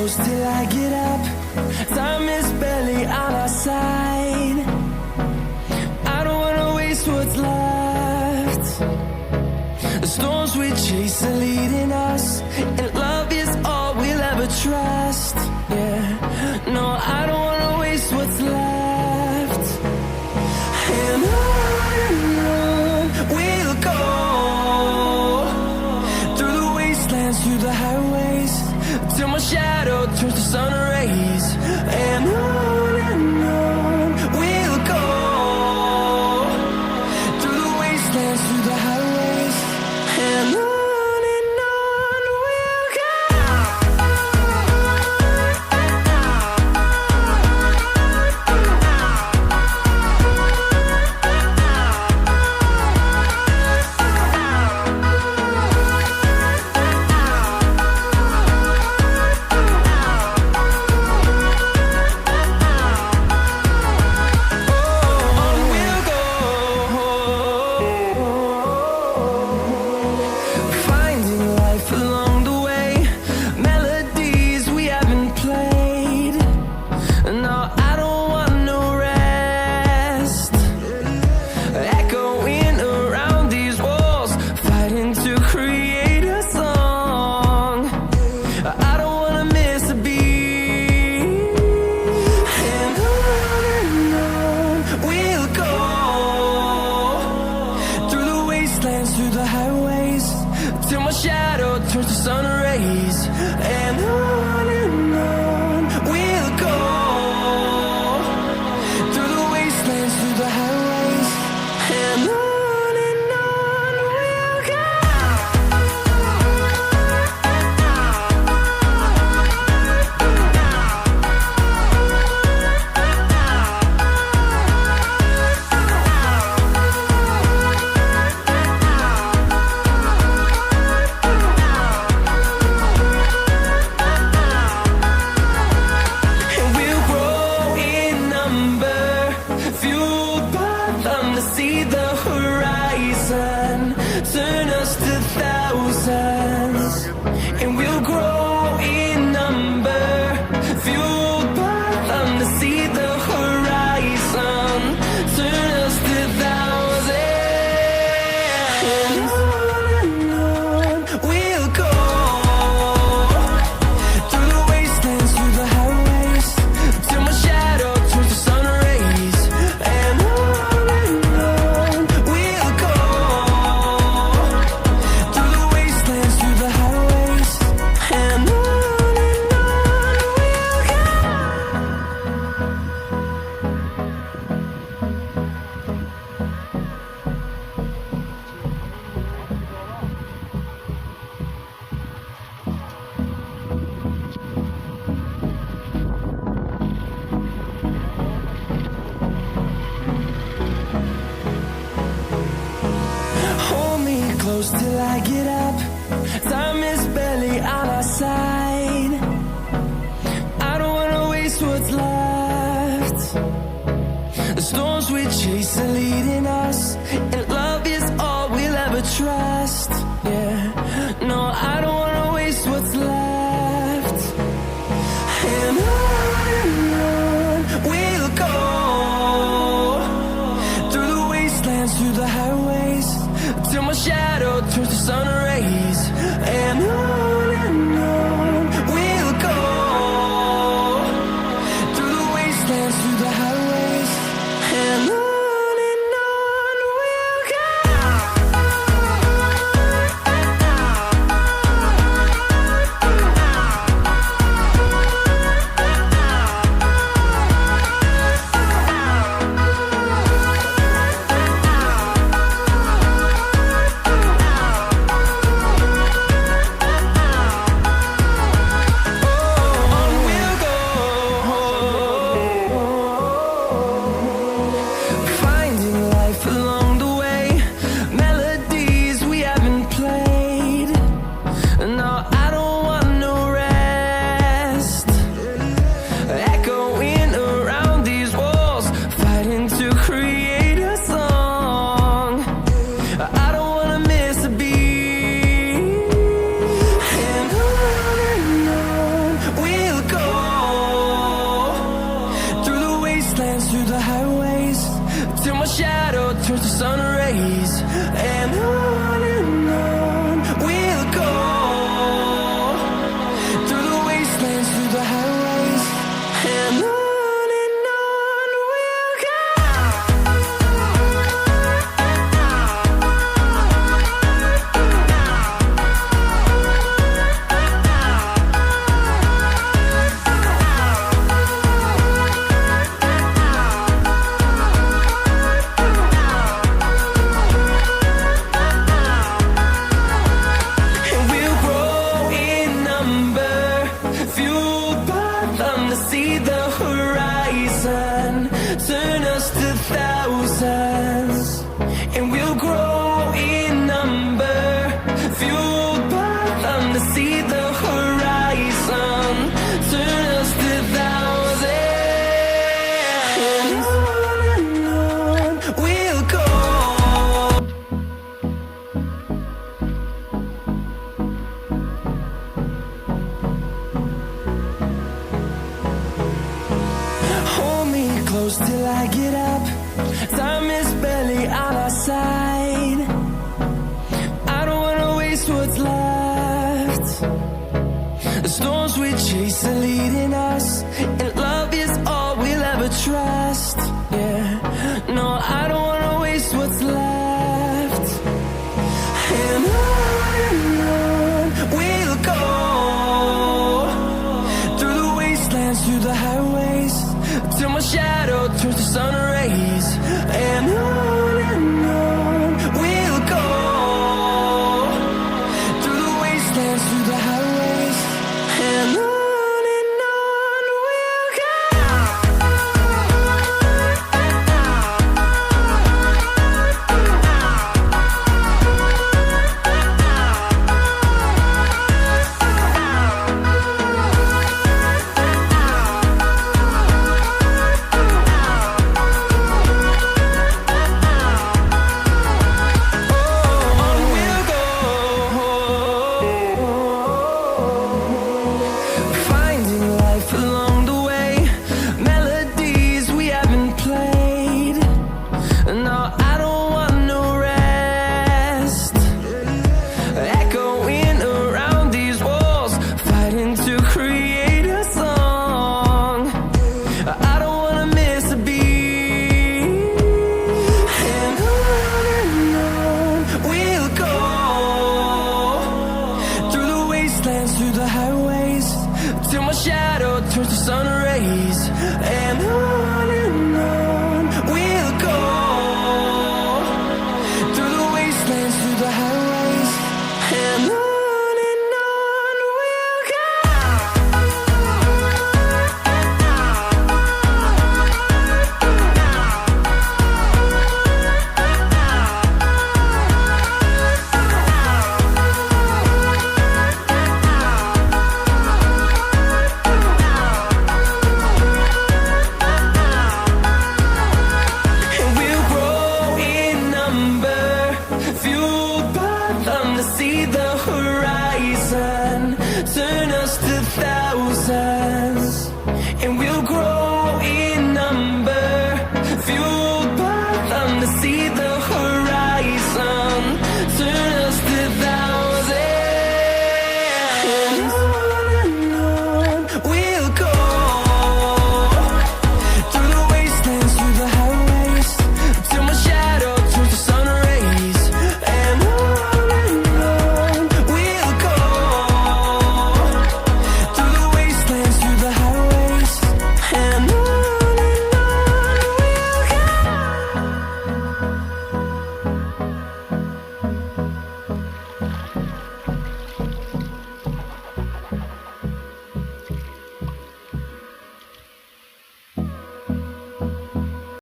close till I get up. Time is barely on our side. I don't wanna waste what's left. The storms we chase are leading us, and love is all we'll ever trust. Yeah, no, I don't wanna waste what's left. And on we'll go, through the wastelands, through the highways, till my shadow turns to sun rays. And on we'll go, through the wastelands, through the highways, and on we'll go. Through the highways, till my shadow turns to sun rays. And on we'll go, through the wastelands, through the highways, and on we'll go. See the horizon, turn us to thousands, and we'll grow in number, fueled by them. To see the horizon, turn us to thousands, and on we'll go, through the wastelands, through the highways, till my shadow turns to sun rays. And close till I get up. Time is barely on our side. I don't wanna waste what's left. The storms we chase are leading us, and love is all we'll ever trust. Yeah, no, I don't wanna waste what's left. And on we'll go, through the wastelands, through the highways, till my shadow turns to sun rays. And on we'll go, through the wastelands, through the highways, and on we'll go. Chase are leading us, and love is all we'll ever trust. Yeah, no, I don't wanna waste what's left. And on we'll go, through the wastelands, through the highways, till my shadow turns to sun rays. And on we'll go, through the wastelands, through the highways, and on we'll go. Through the highways, till my shadow turns to sun rays. And on we'll go, through the wastelands, through the highways, and on we'll go. Fueled by them to see the horizon.